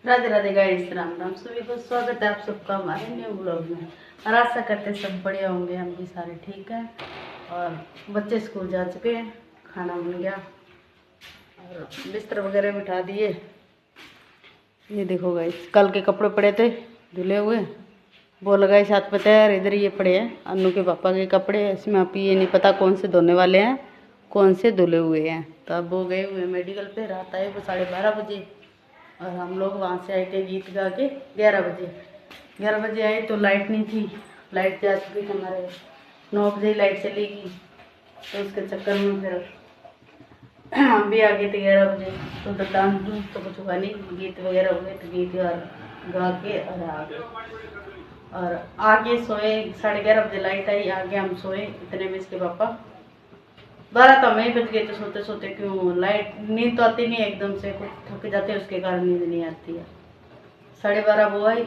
Radhe Radhe guys, Ram Ram सभी को स्वागत है आप सबका हमारे न्यू ब्लॉग में। और आशा करते हैं सब बढ़िया होंगे, हम भी सारे ठीक हैं। और बच्चे स्कूल जा चुके हैं, खाना बन गया और बिस्तर वगैरह बिठा दिए। ये देखो गाइस, कल के कपड़े पड़े थे धुले हुए, वो लगाए साथ पता है। इधर ये पड़े हैं अन्नू के पापा के कपड़े, इसमें आप ये नहीं पता कौन से धोने वाले हैं कौन से धुले हुए हैं। तो अब वो गए हुए मेडिकल पे, रात आए वो 12:30 बजे और हम लोग वहाँ से आए थे गीत गा के 11 बजे आए तो लाइट नहीं थी, लाइट जा चुकी थी हमारे 9 बजे लाइट चली गई। तो उसके चक्कर में फिर हम भी आ गए थे 11 बजे। तो डांस तो कुछ हुआ नहीं, गीत वगैरह हुए तो गीत गा के और आ गए। और आगे सोए 11:30 बजे लाइट आई, आगे हम सोए। इतने में इसके पापा 12 तो हमें बज गए थे सोते सोते, क्यों लाइट नींद तो आती नहीं एकदम से, कुछ थक जाते हैं उसके कारण नींद नहीं आती है। 12:30 वो आई,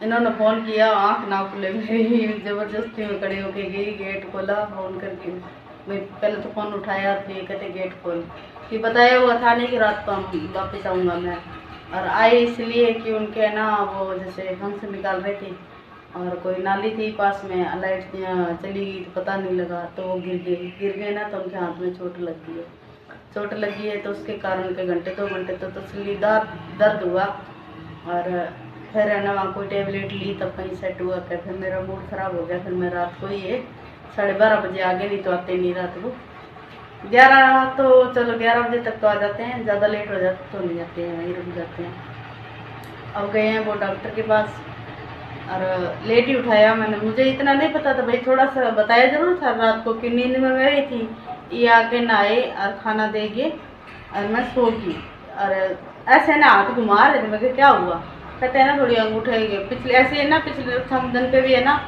इन्होंने फ़ोन किया, आँख ना खुले मेरी, ज़बरदस्ती में खड़े होके गई, गेट खोला फ़ोन करके। मैं पहले तो फ़ोन उठाया तो ये कहते गेट खोल, कि बताया हुआ था नहीं कि रात को हम वापस आऊँगा मैं। और आए इसलिए कि उनके ना वो जैसे फंक्शन निकाल रहे थे और कोई नाली थी पास में, लाइट चली गई तो पता नहीं लगा, तो वो गिर गए ना, तो उनके हाथ में चोट लगी है। तो उसके कारण के घंटे 2 घंटे तो तसल्लीदार दर्द हुआ। और फिर है ना वहाँ कोई टेबलेट ली तब कहीं सेट हुआ क्या, फिर मेरा मूड ख़राब हो गया। फिर मैं रात को ही 12:30 बजे आगे, नहीं तो आते नहीं रात को 11, तो चलो 11 बजे तक तो आ जाते हैं, ज़्यादा लेट हो जाते तो नहीं जाते हैं, वहीं रुक जाते हैं। अब गए हैं वो डॉक्टर के पास और लेट ही उठाया मैंने, मुझे इतना नहीं पता था भाई, थोड़ा सा बताया जरूर था रात को कि नींद में गई थी। ये आके नहाए और खाना देंगे और मैं सो गई। और ऐसे ना हाथ घुमा रहे थे, मैं क्या हुआ, कहते हैं ना थोड़ी अंगूठे पिछले ऐसे है ना, पिछले रक्षाबंधन पे भी है ना,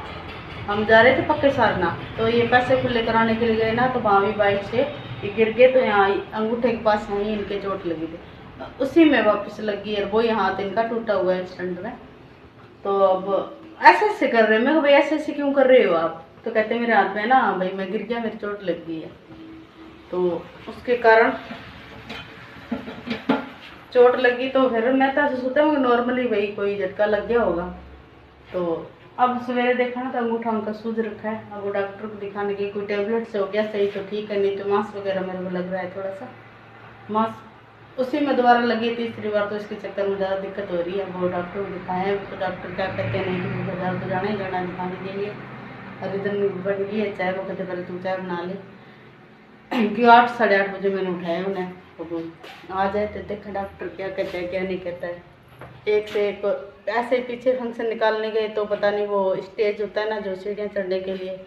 हम जा रहे थे पक्के सारना, तो ये पैसे खुले कराने के लिए गए ना, तो वहाँ भी बाइक से ये गिर गए, तो यहाँ अंगूठे के पास यहीं इनके चोट लगी थी, उसी में वापस लगी है। वो यहाँ हाथ इनका टूटा हुआ है एक्सीडेंट में। तो अब ऐसे कर रहे हैं, मैं भाई ऐसे क्यों कर रहे हो आप, तो कहते मेरे हाथ में ना भाई मैं गिर गया, मेरी चोट लग गई है। तो उसके कारण चोट लगी, तो फिर मैं तो ऐसे सोचा हूँ नॉर्मली भाई कोई झटका लग गया होगा। तो अब सवेरे देखा ना तो अंगूठा उनका सूज रखा है। अब वो डॉक्टर को दिखाने की, कोई टेबलेट से हो गया सही तो ठीक है, नहीं तो मांस वगैरह मेरे को लग रहा है थोड़ा सा मांस उसी में दोबारा लगी, तीसरी बार, तो इसके चक्कर में ज़्यादा दिक्कत हो रही है। वो डॉक्टर को दिखाया तो डॉक्टर क्या कहते हैं, नहीं कि 20,000 तो जाना ही जाना, दिखाने देंगे। और इधर बन गई है चाय, वो कहते पहले तू चाय बना ले, क्योंकि 8 साढ़े 8 बजे मैंने उठाया उन्हें। तो आ जाए तो देखा डॉक्टर क्या कहता है क्या नहीं कहता है। एक से एक ऐसे पीछे फंक्शन निकालने गए तो पता नहीं, वो स्टेज होता है ना जो सीढ़ियाँ चढ़ने के लिए,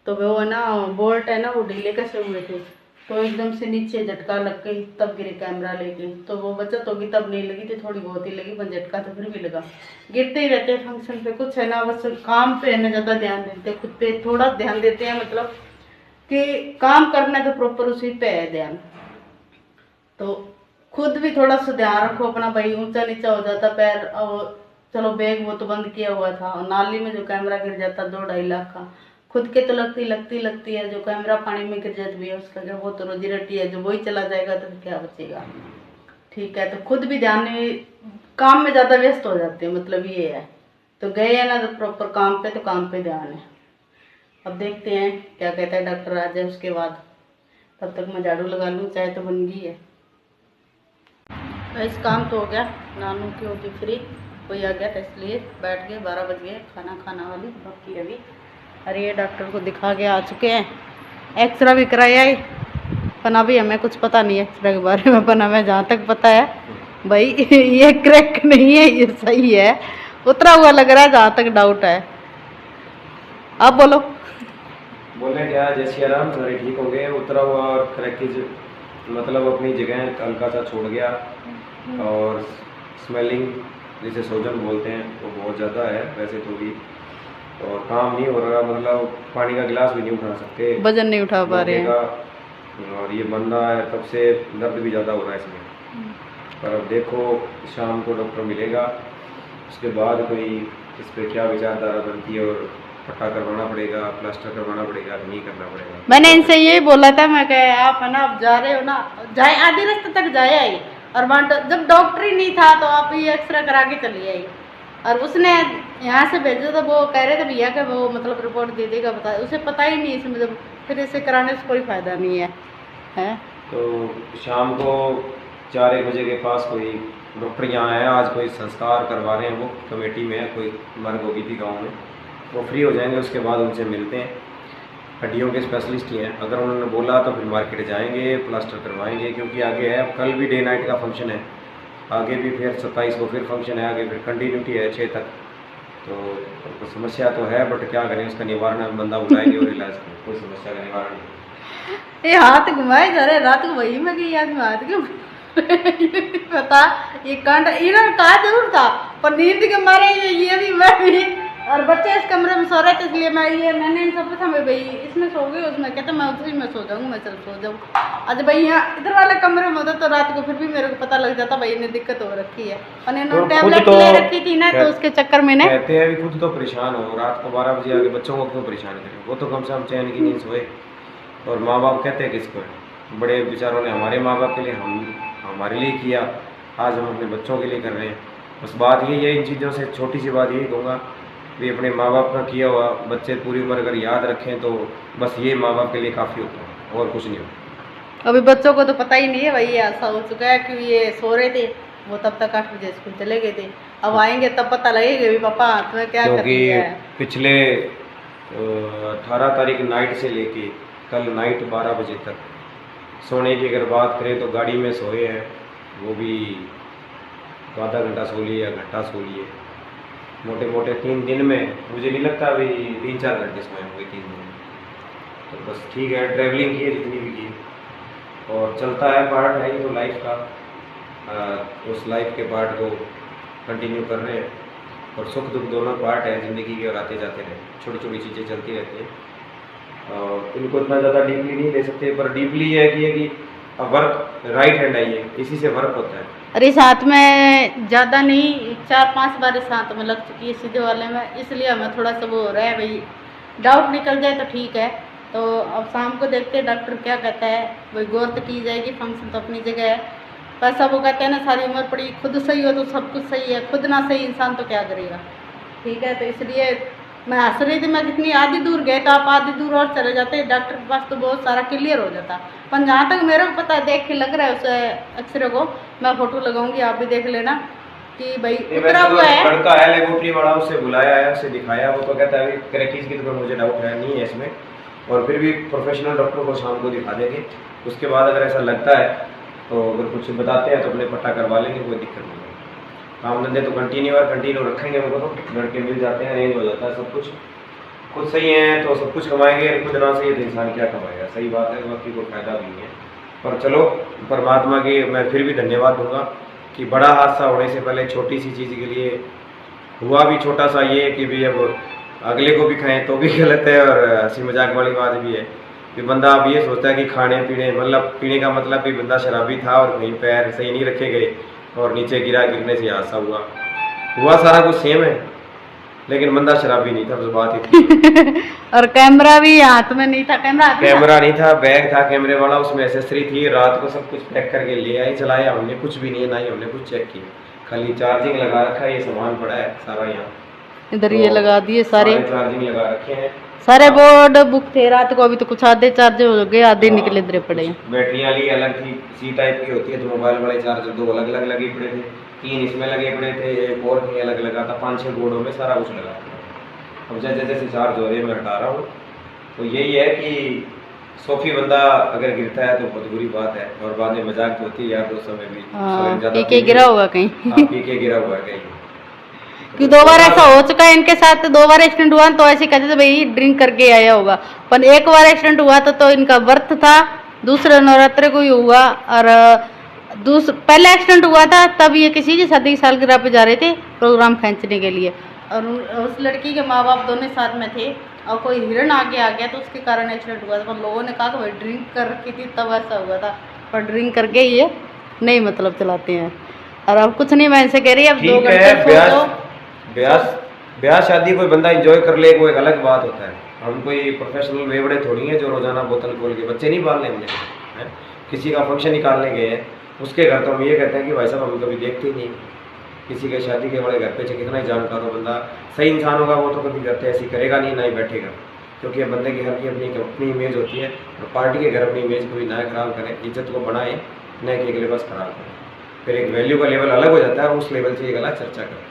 तो वो है ना बोल्ट है ना वो ढीले कैसे हुए थे, तो एकदम से नीचे झटका लग गई, तब गिरे कैमरा लेके। तो वो बचत होगी तब नहीं लगी थी, थोड़ी बहुत ही लगी, पर झटका तो फिर भी लगा। गिरते ही रहते हैं फंक्शन पे, कुछ है ना बस काम पे है ना ज़्यादा ध्यान देते, खुद पे थोड़ा ध्यान देते हैं, मतलब कि काम करना है तो प्रॉपर उसी पे है ध्यान। तो खुद भी थोड़ा सा ध्यान रखो अपना भाई, ऊंचा नीचा हो जाता पैर। और चलो बैग वो तो बंद किया हुआ था, और नाली में जो कैमरा गिर जाता 2-2.5 लाख का, खुद के तो लगती है, जो कैमरा पानी में गिर जाती है उसका क्या, वो तो रोजी रोटी है, जो वही चला जाएगा तो क्या बचेगा। ठीक है, तो खुद भी ध्यान नहीं, काम में ज़्यादा व्यस्त हो जाते हैं, मतलब ये है। तो गए हैं ना तो प्रॉपर काम पे, तो काम पे ध्यान है। अब देखते हैं क्या कहता है डॉक्टर, आ जाए उसके बाद, तब तक मैं झाड़ू लगा लूँ, चाय तो बन गई है। इस काम तो हो गया, नानू की होगी फ्री, कोई आ गया था इसलिए बैठ गए, 12 बज गए, खाना वाली बाकी अभी। अरे ये डॉक्टर को दिखा के आ चुके हैं, एक्सरा भी कराया है, पर अभी हमें कुछ पता नहीं है एक्सरा के बारे में, पर हमें जहाँ तक पता है भाई ये क्रैक नहीं है, ये सही है, उतरा हुआ लग रहा है जहाँ तक डाउट है। आप बोलो। बोले क्या, जय श्री राम, सारे ठीक हो गए, उतरा हुआ और क्रैकेज मतलब अपनी जगह हल्का सा छोड़ गया, और स्मेलिंग जिसे सोजन बोलते हैं वो बहुत ज़्यादा है वैसे तो भी, और काम नहीं हो रहा, मतलब पानी का गिलास भी नहीं उठा सकते, वजन नहीं उठा पा रहे हैं, और ये बन रहा है तब से दर्द भी ज़्यादा हो रहा है इसमें। पर अब देखो शाम को डॉक्टर मिलेगा, उसके बाद कोई इस पर क्या विचारधारा बनती है, और पट्टा करवाना पड़ेगा, प्लास्टर करवाना पड़ेगा, नहीं करना पड़ेगा। मैंने इनसे यही बोला था, मैं कहा आप है ना अब जा रहे हो ना, जाए आधे रास्ते तक जाए आई, और वहाँ जब डॉक्टर ही नहीं था तो आप ये एक्सरे करा के चली आई, और उसने यहाँ से भेजा तो वो कह रहे थे भैया कि वो मतलब रिपोर्ट दे देगा, बता, उसे पता ही नहीं इसमें, जब फिर इसे कराने से कोई फ़ायदा नहीं है, हैं। तो शाम को 4-1 बजे के पास कोई डॉक्टर यहाँ आया, आज कोई संस्कार करवा रहे हैं, वो कमेटी में है, कोई मर्ग होगी थी गाँव में, वो फ्री हो जाएंगे, उसके बाद उनसे मिलते हैं। हड्डियों के स्पेशलिस्ट ही हैं, अगर उन्होंने बोला तो फिर मार्केट जाएंगे, प्लास्टर करवाएंगे, क्योंकि आगे है, कल भी डे नाइट का फंक्शन है, आगे भी फिर 27 को फिर फंक्शन है, आगे फिर कंटिन्यूटी है 6 तक। तो समस्या तो है, बट क्या करें, उसका निवारण हम बंदा बुलाएंगे और इलाज करें, कोई समस्या का निवारण नहीं। ये हाथ घुमाए जा रहे, रात को वही में गई, आज हाथ क्यों पता, ये कांड इन्होंने कहा जरूर था, पर नींद के मारे ये भी मैं भी और बच्चे इस कमरे में सो रहे थे, इसलिए मैंने इनसे पूछा, मैं भाई इसमें सो गई, उसमें कहते मैं उसी में सो जाऊँगा, मैं चल सो जाऊँ। आज भाई यहाँ इधर वाले कमरे में होता तो रात को फिर भी मेरे को पता लग जाता भाई इन्हें दिक्कत हो रखी है, और इन्होंने टैबलेट ले रखी थी ना, तो उसके चक्कर में कहते हैं भी खुद तो परेशान हो, रात को 12 बजे आके बच्चों को क्यों परेशान करें, वो तो कम से कम चैन की नींद सोए। और माँ बाप कहते हैं किसको है, बड़े बेचारों ने हमारे माँ बाप के लिए हमारे लिए किया, आज हम अपने बच्चों के लिए कर रहे हैं। बस बात यही है, इन चीज़ों से छोटी सी बात यही कहूँगा भी अपने माँ बाप का किया हुआ बच्चे पूरी उम्र अगर याद रखें तो बस ये माँ बाप के लिए काफ़ी होता है, और कुछ नहीं होता। अभी बच्चों को तो पता ही नहीं है भाई, ऐसा हो चुका है कि ये सो रहे थे, वो तब तक 8 बजे स्कूल चले गए थे, अब आएंगे तब पता लगेगा भी पापा तुम्हें क्या कर दिया है। पिछले 18 तारीख नाइट से लेके कल नाइट 12 बजे तक सोने की अगर बात करें तो गाड़ी में सोए हैं, वो भी आधा घंटा सो लिए या घंटा सो लिए, मोटे मोटे 3 दिन में मुझे नहीं लगता अभी 3-4 घंटे सोए होंगे 3 दिन में। तो बस ठीक है, ट्रैवलिंग की है जितनी भी की, और चलता है, पार्ट है ये तो लाइफ का, उस लाइफ के पार्ट को कंटिन्यू कर रहे हैं, और सुख दुख दोनों पार्ट है ज़िंदगी के, और आते जाते रहे, छोटी छोटी चीज़ें चलती रहती हैं, और इनको इतना ज़्यादा डीपली नहीं ले सकते, पर डीपली है कि वर्क राइट हैंड आई है, इसी से वर्क होता है। अरे इस हाथ में ज़्यादा नहीं, 4-5 बार इस हाथ में लग चुकी है सीधे वाले में, इसलिए हमें थोड़ा सा वो हो रहा है भाई, डाउट निकल जाए तो ठीक है। तो अब शाम को देखते हैं डॉक्टर क्या कहता है, भाई गौर तो की जाएगी, फंक्शन तो अपनी जगह है, पैसा वो कहते हैं ना सारी उम्र पड़ी, खुद सही हो तो सब कुछ सही है, खुद ना सही इंसान तो क्या करेगा, ठीक है। तो इसलिए मैं हंस रही थी, मैं कितनी आधी दूर गए तो आप आधी दूर और चले जाते, डॉक्टर के पास तो बहुत सारा क्लियर हो जाता, पर जहाँ तक मेरे को पता है, देख के लग रहा है उस एक्सरे को, मैं फोटो लगाऊंगी आप भी देख लेना कि भाई उतरा हुआ है। लड़का है लेबोरेटरी वाला, उससे बुलाया है, उससे दिखाया, वो तो कहता है क्रैकीज की तो मुझे डाउट है नहीं है इसमें, और फिर भी प्रोफेशनल डॉक्टर को शाम को दिखा देंगे, उसके बाद अगर ऐसा लगता है तो अगर कुछ बताते हैं तो अपने पट्टा करवा लेंगे, कोई दिक्कत नहीं है। काम धंधे तो कंटिन्यू रखेंगे, उनको तो लड़के मिल जाते हैं, अरेंज हो जाता है सब कुछ, खुद सही है तो सब कुछ कमाएंगे, खुद ना सही है तो इंसान क्या कमाएगा, सही बात है, बाकी कोई फायदा भी नहीं है। पर चलो परमात्मा की मैं फिर भी धन्यवाद दूंगा कि बड़ा हादसा होने से पहले छोटी सी चीज़ के लिए हुआ भी छोटा सा ये कि भी अब अगले को भी खाएं तो भी गलत है, और हंसी मजाक वाली बात भी है कि बंदा अब ये सोचता है कि खाने पीने मतलब पीने का मतलब भी बंदा शराबी था और कहीं पैर सही नहीं रखे गए और नीचे गिरने से हादसा हुआ सारा कुछ सेम है, लेकिन बंदा शराबी नहीं था, बस बात ही और कैमरा भी हाथ में नहीं था, कैमरा नहीं था, बैग था कैमरे वाला, उसमें एसेसरी थी, रात को सब कुछ पैक करके ले आई, चलाया हमने, कुछ भी नहीं है, ना ही हमने कुछ चेक किया, खाली चार्जिंग लगा रखा है, ये सामान पड़ा है सारा यहाँ इधर तो ये लगा दिए सारे चार्जिंग लगा रखे हैं, सारे बोर्ड बुक थे रात को, अभी तो कुछ आधे चार्ज हो गए, आधे निकले इधर पड़े हैं। बैटरियाँ ली अलग थी, सी टाइप की होती है तो मोबाइल वाले चार्जर 2 अलग अलग लगे पड़े थे, 3 इसमें लगे पड़े थे, एक और कहीं अलग लगा था, 5-6 बोर्डों में सारा कुछ लगा था। अब जैसे जैसे चार्ज हो रहे हैं मैं हटा रहा हूँ, तो यही है कि सोफी बंदा अगर गिरता है तो बहुत बुरी बात है, और बाद में मजाक तो होती है यार दोस्तों में भी, पी के गिरा होगा कहीं, पी के गिरा हुआ है कहीं, कि 2 बार ऐसा हो चुका है इनके साथ, 2 बार एक्सीडेंट हुआ तो ऐसे कहते थे भाई ड्रिंक करके आया होगा, पर 1 बार एक्सीडेंट हुआ तो इनका व्रत था, दूसरे नवरात्रे को ही हुआ, और पहले एक्सीडेंट हुआ था तब ये किसी की शादी की सालगिरह पे जा रहे थे प्रोग्राम खींचने के लिए, और उस लड़की के माँ बाप दोनों साथ में थे, और कोई हिरण आगे आ गया तो उसके कारण एक्सीडेंट हुआ था, पर लोगों ने कहा कि भाई ड्रिंक कर रखी थी तब ऐसा हुआ था, पर ड्रिंक करके ये नहीं मतलब चलाते हैं। और अब कुछ नहीं, मैं इनसे कह रही अब 2 घंटे ब्याह शादी कोई बंदा एंजॉय कर ले, कोई अलग बात होता है, हम कोई प्रोफेशनल वेवड़े थोड़ी हैं जो रोजाना बोतल खोल के, बच्चे नहीं पालने हमने, किसी का फंक्शन निकालने गए हैं उसके घर तो हम ये कहते हैं कि भाई साहब हम कभी देखते ही नहीं, किसी के शादी के बड़े घर पे चाहे कितना ही जानकार हो बंदा, सही इंसान होगा वो तो कभी करते ऐसी करेगा नहीं, ना ही बैठेगा। क्योंकि अब बंदे की हर की अपनी इमेज होती है, और पार्टी के घर अपनी इमेज कभी ना खराब करें, इज्जत को बढ़ाएं, न कि अगले बस खराब करें। फिर एक वैल्यू का लेवल अलग हो जाता है, उस लेवल से एक अलग चर्चा करें।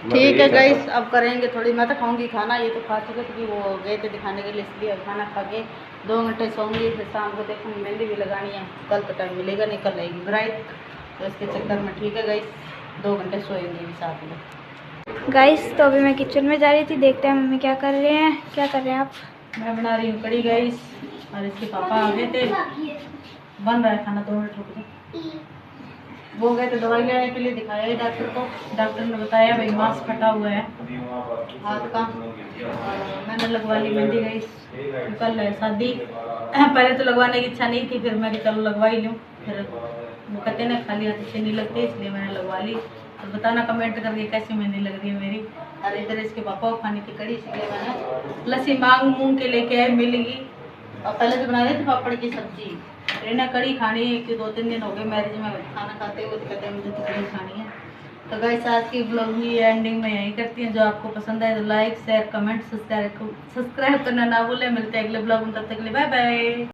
मैं तो ठीक यही है चाहता हूँ। गाइस, अब करेंगे थोड़ी, मैं तो खाऊंगी खाना, ये तो खा चुके क्योंकि वो गए थे दिखाने के लिए, इसलिए अब खाना खा के 2 घंटे सोऊंगी, फिर शाम को देखूंगी, मेहंदी भी लगानी है, कल तो टाइम मिलेगा नहीं, कल आएगी ब्राइड, तो इसके चक्कर में ठीक है गाइस 2 घंटे सोएंगे भी साथ में। गाइस तो अभी मैं किचन में जा रही थी, देखते हैं मम्मी क्या कर रहे हैं। क्या कर रहे हैं आप? मैं बना रही हूँ कड़ी गाइस, और इसके पापा आ गए थे, बन रहा है खाना, 2 मिनट रुक जाओ। वो गए थे दवाई लेने के लिए, दिखाया ही डॉक्टर को, डॉक्टर ने बताया भाई मांस फटा हुआ है हाथ का, और मैंने लगवा ली मेहंदी गाइस, कल है शादी। पहले तो लगवाने की इच्छा नहीं थी, फिर मैं चलो लगवा ही लूँ, फिर वो कहते ना खाली हाथ अच्छी नहीं लगती, इसलिए मैंने लगवा ली। तो बताना कमेंट करके कैसी मेहंदी लग रही है मेरी। और इधर इसके पापा को खाने की कड़ी, इसलिए मैंने लस्सी मांग के लेके आए, मिलेगी। और पहले तो बना रहे थे पापड़ की सब्जी, इन्हें कड़ी खानी है कि 2-3 दिन हो गए मैरिज में खाना खाते हुए, तो कहते हैं मुझे तो कड़ी खानी है। तो गाइस आज की ब्लॉग ही एंडिंग में यही करती हैं। जो आपको पसंद आए तो लाइक शेयर कमेंट सब्सक्राइब करना ना भूलें। मिलते हैं अगले ब्लॉग में, तब तक के लिए बाय बाय।